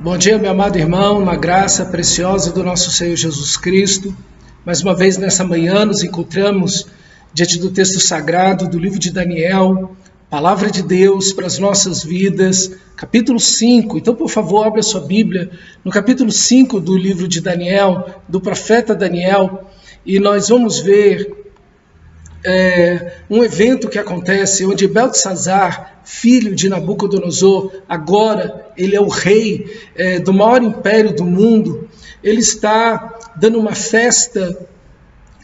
Bom dia, meu amado irmão, na graça preciosa do nosso Senhor Jesus Cristo. Mais uma vez nessa manhã nos encontramos diante do texto sagrado do livro de Daniel, palavra de Deus para as nossas vidas, capítulo 5. Então, por favor, abra sua Bíblia no capítulo 5 do livro de Daniel, do profeta Daniel, e nós vamos ver um evento que acontece onde Beltesazar, filho de Nabucodonosor, agora ele é o rei do maior império do mundo. Ele está dando uma festa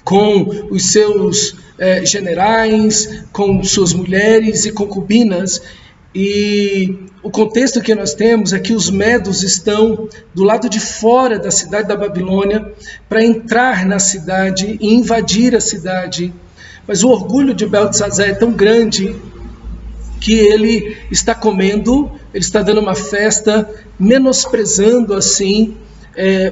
com os seus generais, com suas mulheres e concubinas, e o contexto que nós temos é que os medos estão do lado de fora da cidade da Babilônia para entrar na cidade e invadir a cidade. Mas o orgulho de Beltesazar é tão grande que ele está comendo, ele está dando uma festa, menosprezando assim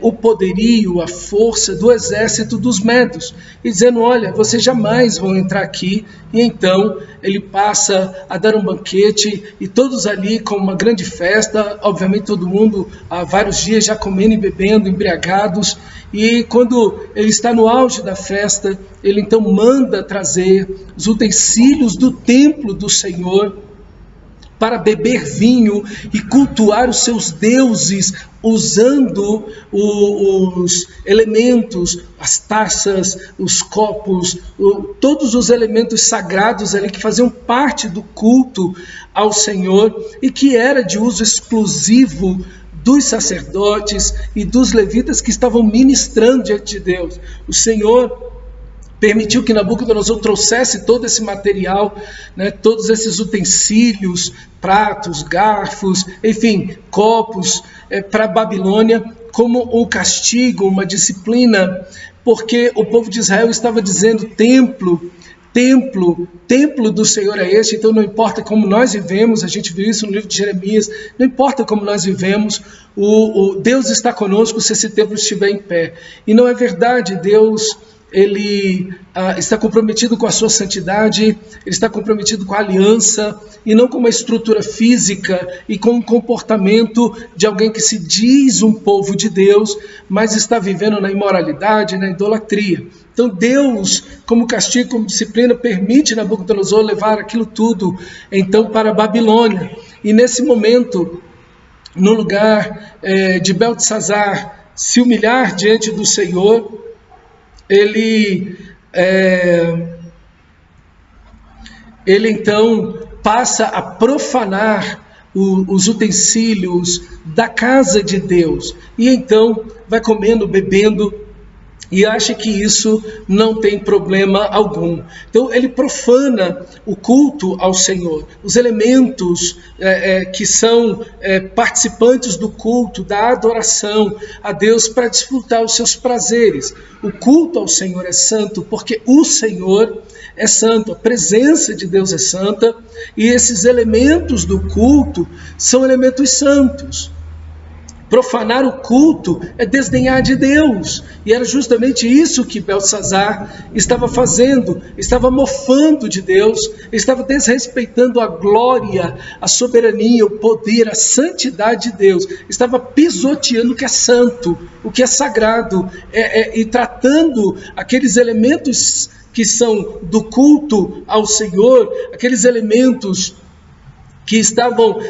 o poderio, a força do exército dos medos, e dizendo: olha, vocês jamais vão entrar aqui. E então ele passa a dar um banquete, e todos ali com uma grande festa, obviamente todo mundo há vários dias já comendo e bebendo, embriagados. E quando ele está no auge da festa, ele então manda trazer os utensílios do templo do Senhor para beber vinho e cultuar os seus deuses, usando os elementos, as taças, os copos, todos os elementos sagrados ali que faziam parte do culto ao Senhor e que era de uso exclusivo dos sacerdotes e dos levitas que estavam ministrando diante de Deus. O Senhor permitiu que Nabucodonosor trouxesse todo esse material, todos esses utensílios, pratos, garfos, enfim, copos, para a Babilônia, como um castigo, uma disciplina, porque o povo de Israel estava dizendo: templo do Senhor é este. Então não importa como nós vivemos, a gente viu isso no livro de Jeremias, não importa como nós vivemos, o Deus está conosco se esse templo estiver em pé. E não é verdade. Deus, ele está comprometido com a sua santidade, ele está comprometido com a aliança, e não com uma estrutura física e com um comportamento de alguém que se diz um povo de Deus, mas está vivendo na imoralidade, na idolatria. Então Deus, como castigo, como disciplina, permite Nabucodonosor levar aquilo tudo então para a Babilônia. E nesse momento, no lugar de Beltesazar se humilhar diante do Senhor, ele então passa a profanar os utensílios da casa de Deus, e então vai comendo, bebendo, e acha que isso não tem problema algum. Então ele profana o culto ao Senhor, os elementos que são participantes do culto, da adoração a Deus, para desfrutar os seus prazeres. O culto ao Senhor é santo porque o Senhor é santo, a presença de Deus é santa, e esses elementos do culto são elementos santos. Profanar o culto é desdenhar de Deus, e era justamente isso que Beltesazar estava fazendo. Estava mofando de Deus, estava desrespeitando a glória, a soberania, o poder, a santidade de Deus, estava pisoteando o que é santo, o que é sagrado, e tratando aqueles elementos que são do culto ao Senhor, aqueles elementos que estavam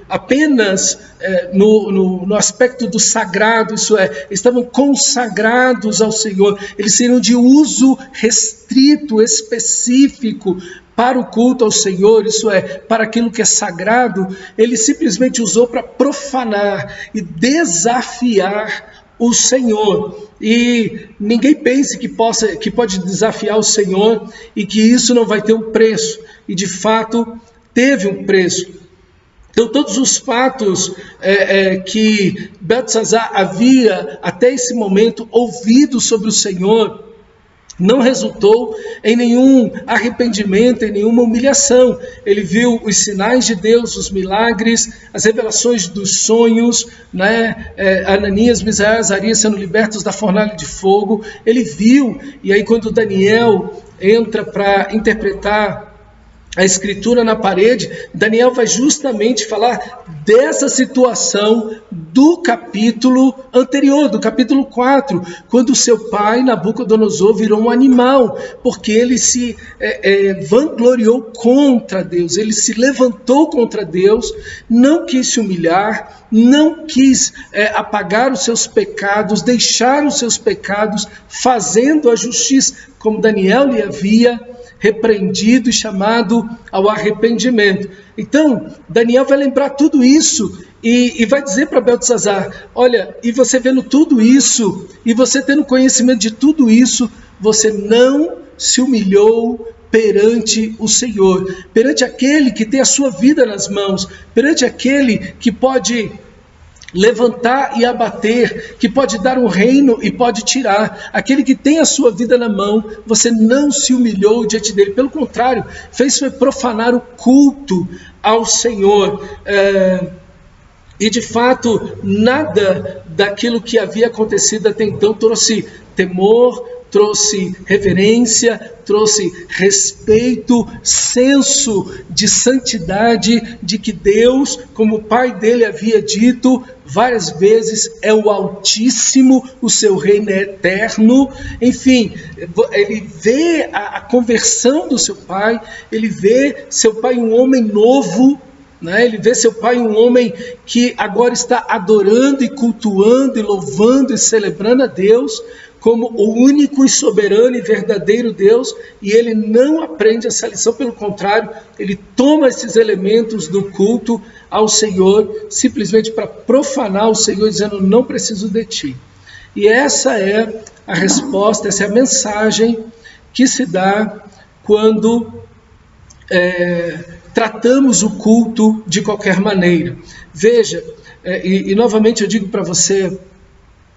apenas no aspecto do sagrado, isso é, estavam consagrados ao Senhor, eles seriam de uso restrito, específico, para o culto ao Senhor, isso é, para aquilo que é sagrado. Ele simplesmente usou para profanar e desafiar o Senhor. E ninguém pense que pode desafiar o Senhor e que isso não vai ter um preço. E de fato teve um preço. Então todos os fatos que Beltesazar havia até esse momento ouvido sobre o Senhor não resultou em nenhum arrependimento, em nenhuma humilhação. Ele viu os sinais de Deus, os milagres, as revelações dos sonhos, Ananias, Misael e Azarias sendo libertos da fornalha de fogo. Ele viu, e aí quando Daniel entra para interpretar a escritura na parede, Daniel vai justamente falar dessa situação do capítulo anterior, do capítulo 4, quando seu pai, Nabucodonosor, virou um animal, porque ele se vangloriou contra Deus, ele se levantou contra Deus, não quis se humilhar, não quis apagar os seus pecados, deixar os seus pecados, fazendo a justiça, como Daniel lhe havia repreendido e chamado ao arrependimento. Então, Daniel vai lembrar tudo isso e vai dizer para Beltesazar, olha, e você vendo tudo isso, e você tendo conhecimento de tudo isso, você não se humilhou perante o Senhor, perante aquele que tem a sua vida nas mãos, perante aquele que pode levantar e abater, que pode dar um reino e pode tirar, aquele que tem a sua vida na mão. Você não se humilhou diante dele, pelo contrário, fez foi profanar o culto ao Senhor, e de fato nada daquilo que havia acontecido até então trouxe temor, trouxe reverência, trouxe respeito, senso de santidade, de que Deus, como o pai dele havia dito várias vezes, é o Altíssimo, o seu reino é eterno. Enfim, ele vê a conversão do seu pai, ele vê seu pai um homem novo, ele vê seu pai um homem que agora está adorando e cultuando e louvando e celebrando a Deus como o único e soberano e verdadeiro Deus, e ele não aprende essa lição, pelo contrário, ele toma esses elementos do culto ao Senhor, simplesmente para profanar o Senhor, dizendo, não preciso de ti. E essa é a resposta, essa é a mensagem que se dá quando tratamos o culto de qualquer maneira. Veja, e novamente eu digo para você,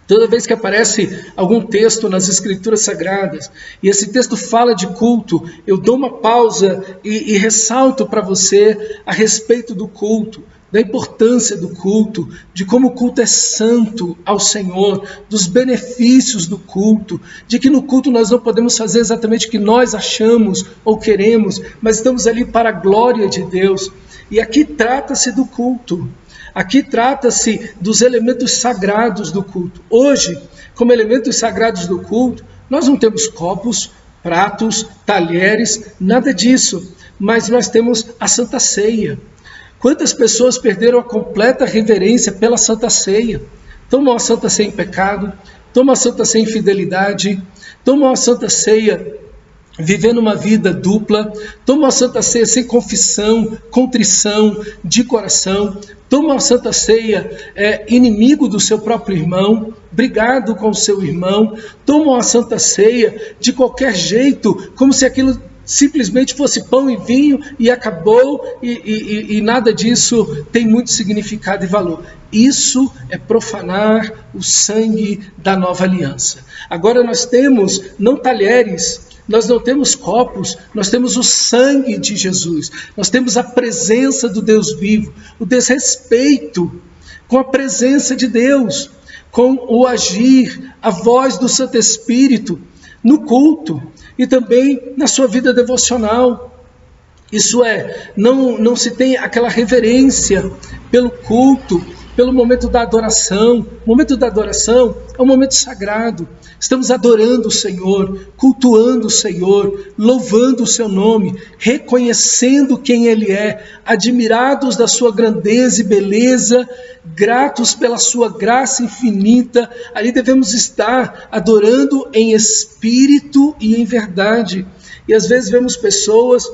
toda vez que aparece algum texto nas Escrituras Sagradas, e esse texto fala de culto, eu dou uma pausa e ressalto para você a respeito do culto, da importância do culto, de como o culto é santo ao Senhor, dos benefícios do culto, de que no culto nós não podemos fazer exatamente o que nós achamos ou queremos, mas estamos ali para a glória de Deus. E aqui trata-se do culto. Aqui trata-se dos elementos sagrados do culto. Hoje, como elementos sagrados do culto, nós não temos copos, pratos, talheres, nada disso. Mas nós temos a Santa Ceia. Quantas pessoas perderam a completa reverência pela Santa Ceia? Tomam a Santa Ceia em pecado, tomam a Santa Ceia em fidelidade, tomam a Santa Ceia vivendo uma vida dupla, tomam a Santa Ceia sem confissão, contrição de coração, tomam a Santa Ceia inimigo do seu próprio irmão, brigado com o seu irmão, tomam a Santa Ceia de qualquer jeito, como se aquilo simplesmente fosse pão e vinho e acabou, e nada disso tem muito significado e valor. Isso é profanar o sangue da nova aliança. Agora nós temos não talheres, nós não temos copos, nós temos o sangue de Jesus, nós temos a presença do Deus vivo, o desrespeito com a presença de Deus, com o agir, a voz do Santo Espírito no culto e também na sua vida devocional. Isso é, não se tem aquela reverência pelo culto, pelo momento da adoração. O momento da adoração é um momento sagrado. Estamos adorando o Senhor, cultuando o Senhor, louvando o seu nome, reconhecendo quem Ele é, admirados da sua grandeza e beleza, gratos pela sua graça infinita. Ali devemos estar adorando em espírito e em verdade. E às vezes vemos pessoas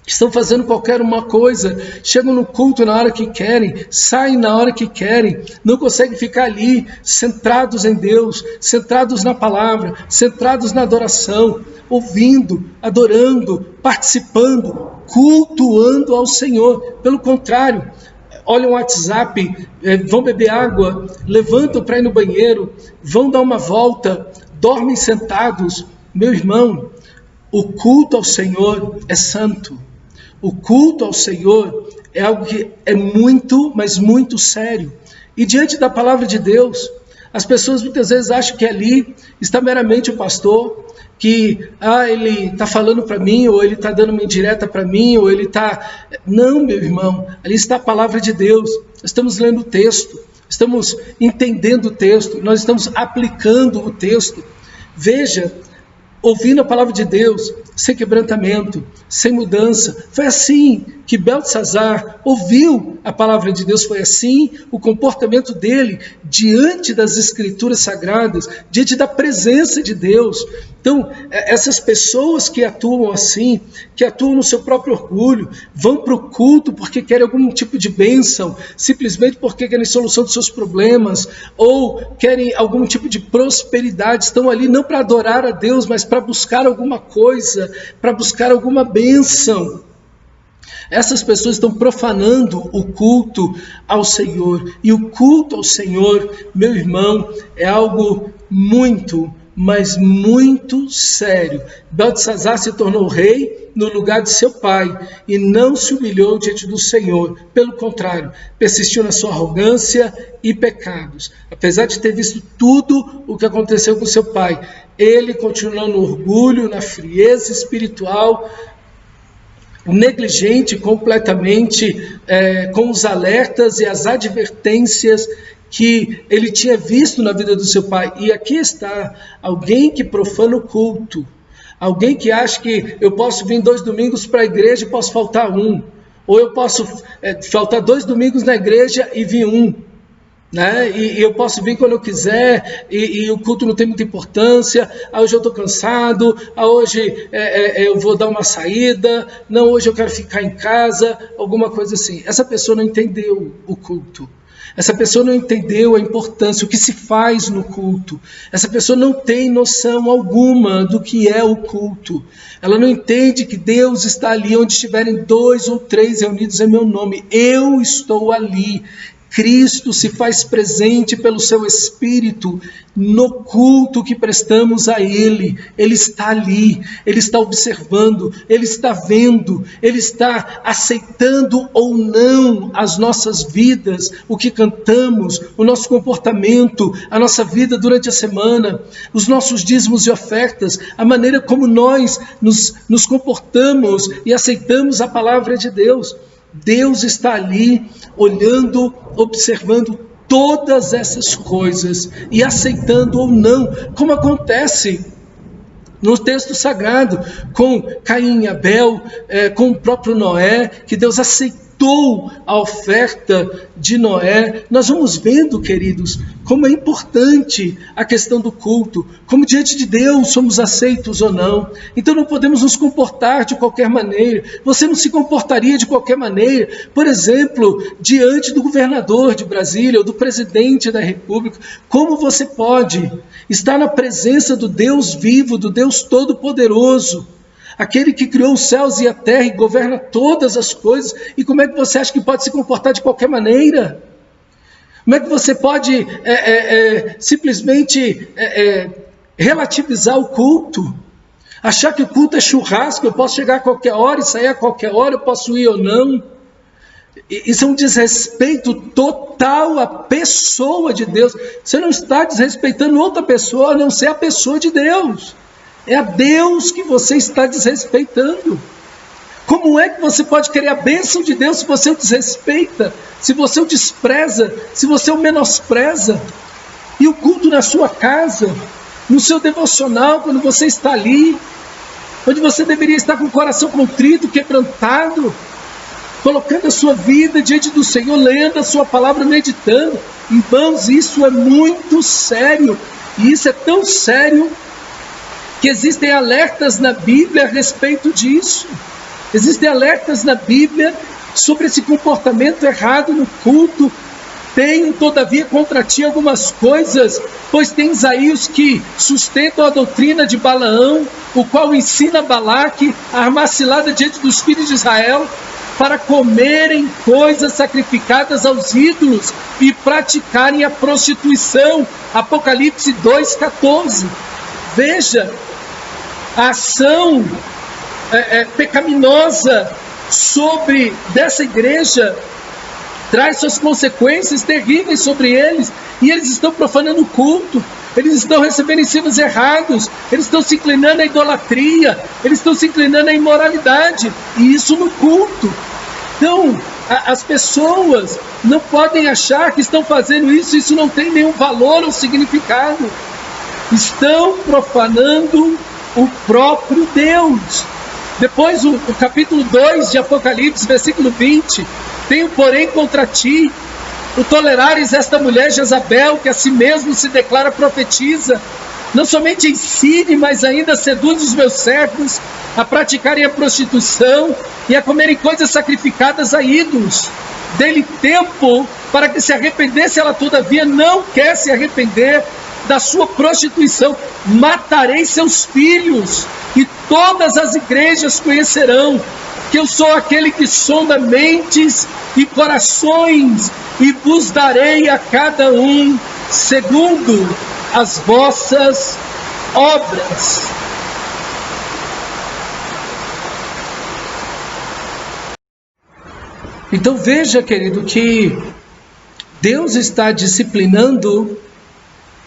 estão fazendo qualquer uma coisa, chegam no culto na hora que querem, saem na hora que querem, não conseguem ficar ali centrados em Deus, centrados na palavra, centrados na adoração, ouvindo, adorando, participando, cultuando ao Senhor. Pelo contrário, olham o WhatsApp, vão beber água, levantam para ir no banheiro, vão dar uma volta, dormem sentados. Meu irmão, o culto ao Senhor é santo. O culto ao Senhor é algo que é muito, mas muito sério. E diante da palavra de Deus, as pessoas muitas vezes acham que ali está meramente o pastor, que ele está falando para mim, ou ele está dando uma indireta para mim, ou ele está... Não, meu irmão, ali está a palavra de Deus. Estamos lendo o texto, estamos entendendo o texto, nós estamos aplicando o texto. Veja, ouvindo a palavra de Deus, sem quebrantamento, sem mudança. Foi assim que Beltesazar ouviu a palavra de Deus, foi assim o comportamento dele diante das escrituras sagradas, diante da presença de Deus. Então, essas pessoas que atuam assim, que atuam no seu próprio orgulho, vão para o culto porque querem algum tipo de bênção, simplesmente porque querem solução dos seus problemas, ou querem algum tipo de prosperidade, estão ali não para adorar a Deus, mas para buscar alguma coisa, para buscar alguma bênção. Essas pessoas estão profanando o culto ao Senhor. E o culto ao Senhor, meu irmão, é algo muito, mas muito sério. Beltesazar se tornou rei no lugar de seu pai e não se humilhou diante do Senhor. Pelo contrário, persistiu na sua arrogância e pecados. Apesar de ter visto tudo o que aconteceu com seu pai, ele continuou no orgulho, na frieza espiritual, negligente completamente com os alertas e as advertências que ele tinha visto na vida do seu pai. E aqui está alguém que profana o culto, alguém que acha que eu posso vir 2 domingos para a igreja e posso faltar um, ou eu posso faltar 2 domingos na igreja e vir um, né? E eu posso vir quando eu quiser, e o culto não tem muita importância. Hoje eu estou cansado, hoje eu vou dar uma saída, não, hoje eu quero ficar em casa, alguma coisa assim. Essa pessoa não entendeu o culto. Essa pessoa não entendeu a importância, o que se faz no culto. Essa pessoa não tem noção alguma do que é o culto. Ela não entende que Deus está ali onde estiverem 2 ou 3 reunidos em meu nome. Eu estou ali. Cristo se faz presente pelo seu Espírito no culto que prestamos a Ele. Ele está ali, Ele está observando, Ele está vendo, Ele está aceitando ou não as nossas vidas, o que cantamos, o nosso comportamento, a nossa vida durante a semana, os nossos dízimos e ofertas, a maneira como nós nos comportamos e aceitamos a palavra de Deus. Deus está ali olhando, observando todas essas coisas e aceitando ou não, como acontece no texto sagrado com Caim e Abel, com o próprio Noé, que Deus aceitou a oferta de Noé. Nós vamos vendo, queridos, como é importante a questão do culto, como diante de Deus somos aceitos ou não. Então não podemos nos comportar de qualquer maneira. Você não se comportaria de qualquer maneira, por exemplo, diante do governador de Brasília ou do presidente da República. Como você pode estar na presença do Deus vivo, do Deus Todo-Poderoso, aquele que criou os céus e a terra e governa todas as coisas, e como é que você acha que pode se comportar de qualquer maneira? Como é que você pode simplesmente relativizar o culto? Achar que o culto é churrasco, eu posso chegar a qualquer hora e sair a qualquer hora, eu posso ir ou não? Isso é um desrespeito total à pessoa de Deus. Você não está desrespeitando outra pessoa, a não ser a pessoa de Deus. É a Deus que você está desrespeitando. Como é que você pode querer a bênção de Deus se você o desrespeita, se você o despreza, se você o menospreza? E o culto na sua casa, no seu devocional, quando você está ali, onde você deveria estar com o coração contrito, quebrantado, colocando a sua vida diante do Senhor, lendo a sua palavra, meditando. Irmãos, isso é muito sério. E isso é tão sério que existem alertas na Bíblia a respeito disso. Existem alertas na Bíblia sobre esse comportamento errado no culto. Tenho, todavia, contra ti algumas coisas, pois tem Isaías que sustentam a doutrina de Balaão, o qual ensina Balaque a armar cilada diante dos filhos de Israel, para comerem coisas sacrificadas aos ídolos e praticarem a prostituição. Apocalipse 2,14. Veja, a ação pecaminosa dessa igreja traz suas consequências terríveis sobre eles, e eles estão profanando o culto. eles estão recebendo ensinos errados, eles estão se inclinando à idolatria, eles estão se inclinando à imoralidade, e isso no culto. Então, as pessoas não podem achar que estão fazendo isso não tem nenhum valor ou significado. Estão profanando o próprio Deus. Depois, o capítulo 2 de Apocalipse, versículo 20, tenho, porém, contra ti o tolerares esta mulher Jezabel, que a si mesmo se declara profetiza, não somente ensine, mas ainda seduz os meus servos a praticarem a prostituição e a comerem coisas sacrificadas a ídolos. Dê-lhe tempo para que se arrependesse, ela todavia não quer se arrepender da sua prostituição. Matarei seus filhos, e todas as igrejas conhecerão que eu sou aquele que sonda mentes e corações, e vos darei a cada um segundo as vossas obras. Então veja, querido, que Deus está disciplinando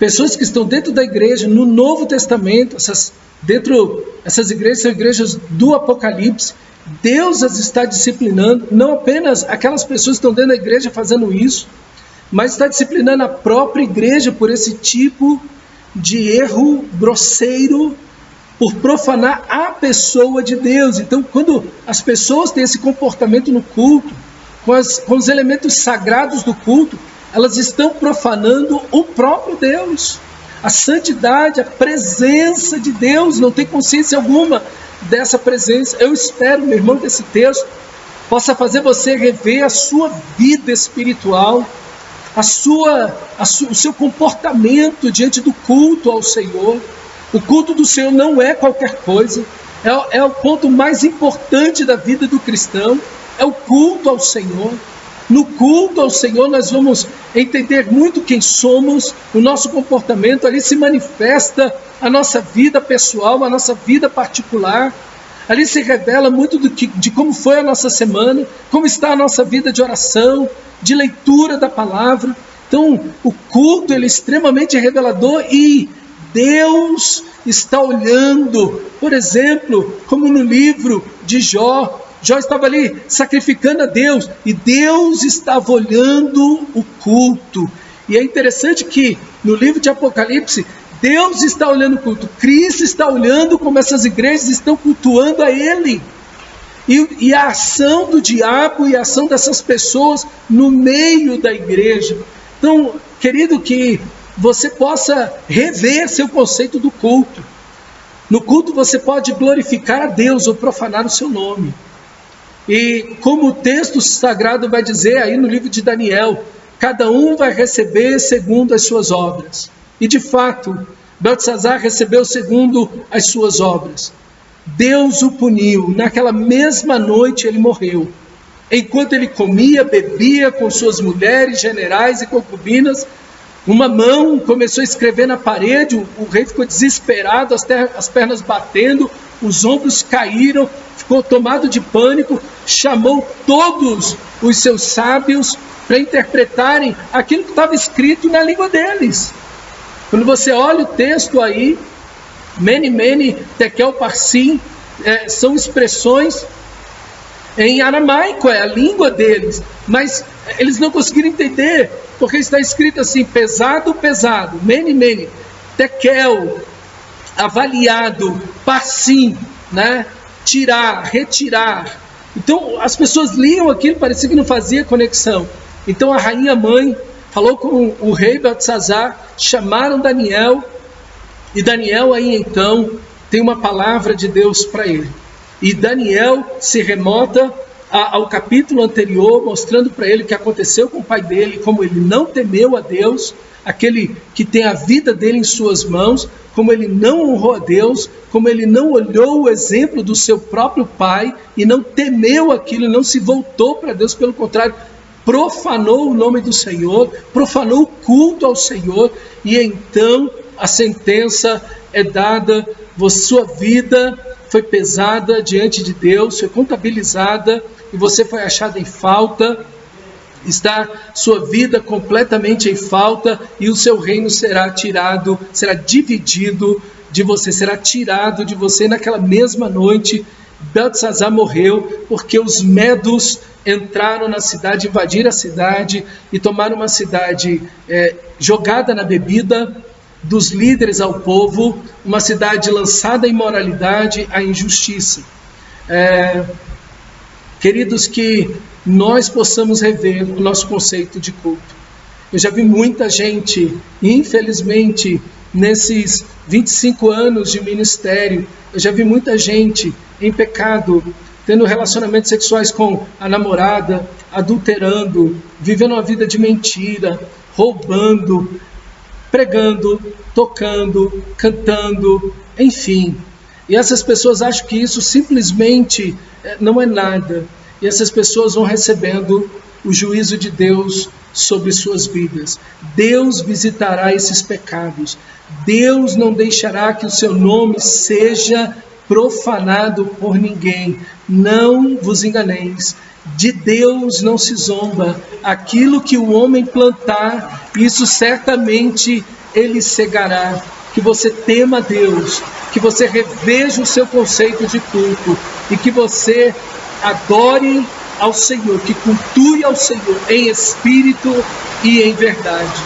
pessoas que estão dentro da igreja no Novo Testamento. Essas igrejas são igrejas do Apocalipse. Deus as está disciplinando, não apenas aquelas pessoas que estão dentro da igreja fazendo isso, mas está disciplinando a própria igreja por esse tipo de erro grosseiro, por profanar a pessoa de Deus. Então, quando as pessoas têm esse comportamento no culto, com os elementos sagrados do culto, elas estão profanando o próprio Deus. A santidade, a presença de Deus, não tem consciência alguma dessa presença. Eu espero, meu irmão, que esse texto possa fazer você rever a sua vida espiritual, o seu comportamento diante do culto ao Senhor. O culto do Senhor não é qualquer coisa, é o ponto mais importante da vida do cristão, é o culto ao Senhor. No culto ao Senhor nós vamos entender muito quem somos, o nosso comportamento, ali se manifesta a nossa vida pessoal, a nossa vida particular, ali se revela muito de como foi a nossa semana, como está a nossa vida de oração, de leitura da palavra. Então o culto ele é extremamente revelador, e Deus está olhando, por exemplo, como no livro de Jó estava ali sacrificando a Deus, e Deus estava olhando o culto. E é interessante que no livro de Apocalipse, Deus está olhando o culto, Cristo está olhando como essas igrejas estão cultuando a Ele, e a ação do diabo e a ação dessas pessoas no meio da igreja. Então, querido, que você possa rever seu conceito do culto. No culto você pode glorificar a Deus ou profanar o seu nome. E como o texto sagrado vai dizer aí no livro de Daniel, cada um vai receber segundo as suas obras. E de fato, Beltesazar recebeu segundo as suas obras. Deus o puniu, naquela mesma noite ele morreu. Enquanto ele comia, bebia com suas mulheres, generais e concubinas, uma mão começou a escrever na parede, o rei ficou desesperado, as pernas batendo, os ombros caíram, ficou tomado de pânico, chamou todos os seus sábios para interpretarem aquilo que estava escrito na língua deles. Quando você olha o texto aí, Mene, Mene, Tekel, Parsim, são expressões em aramaico, é a língua deles, mas eles não conseguiram entender, porque está escrito assim, pesado, pesado, Mene, Mene, Tekel, avaliado, Parsim, né? Tirar, retirar. Então as pessoas liam aquilo, parecia que não fazia conexão. Então a rainha mãe falou com o rei Beltesazar, chamaram Daniel, e Daniel aí então tem uma palavra de Deus para ele. E Daniel se remota ao capítulo anterior, mostrando para ele o que aconteceu com o pai dele, como ele não temeu a Deus, aquele que tem a vida dele em suas mãos, como ele não honrou a Deus, como ele não olhou o exemplo do seu próprio pai e não temeu aquilo, não se voltou para Deus, pelo contrário, profanou o nome do Senhor, profanou o culto ao Senhor, e então a sentença é dada, sua vida foi pesada diante de Deus, foi contabilizada, e você foi achado em falta, está sua vida completamente em falta e o seu reino será tirado, será dividido de você, será tirado de você. Naquela mesma noite, Beltesazar morreu porque os medos entraram na cidade, invadiram a cidade e tomaram uma cidade jogada na bebida dos líderes ao povo, uma cidade lançada à imoralidade, à injustiça. Queridos, que nós possamos rever o nosso conceito de culto. Eu já vi muita gente, infelizmente, nesses 25 anos de ministério, eu já vi muita gente em pecado, tendo relacionamentos sexuais com a namorada, adulterando, vivendo uma vida de mentira, roubando, pregando, tocando, cantando, enfim. E essas pessoas acham que isso simplesmente não é nada. E essas pessoas vão recebendo o juízo de Deus sobre suas vidas. Deus visitará esses pecados. Deus não deixará que o seu nome seja profanado por ninguém. Não vos enganeis. De Deus não se zomba. Aquilo que o homem plantar, isso certamente ele cegará. Que você tema a Deus, que você reveja o seu conceito de culto e que você adore ao Senhor, que cultue ao Senhor em espírito e em verdade.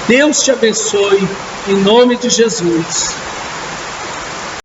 Deus te abençoe, em nome de Jesus.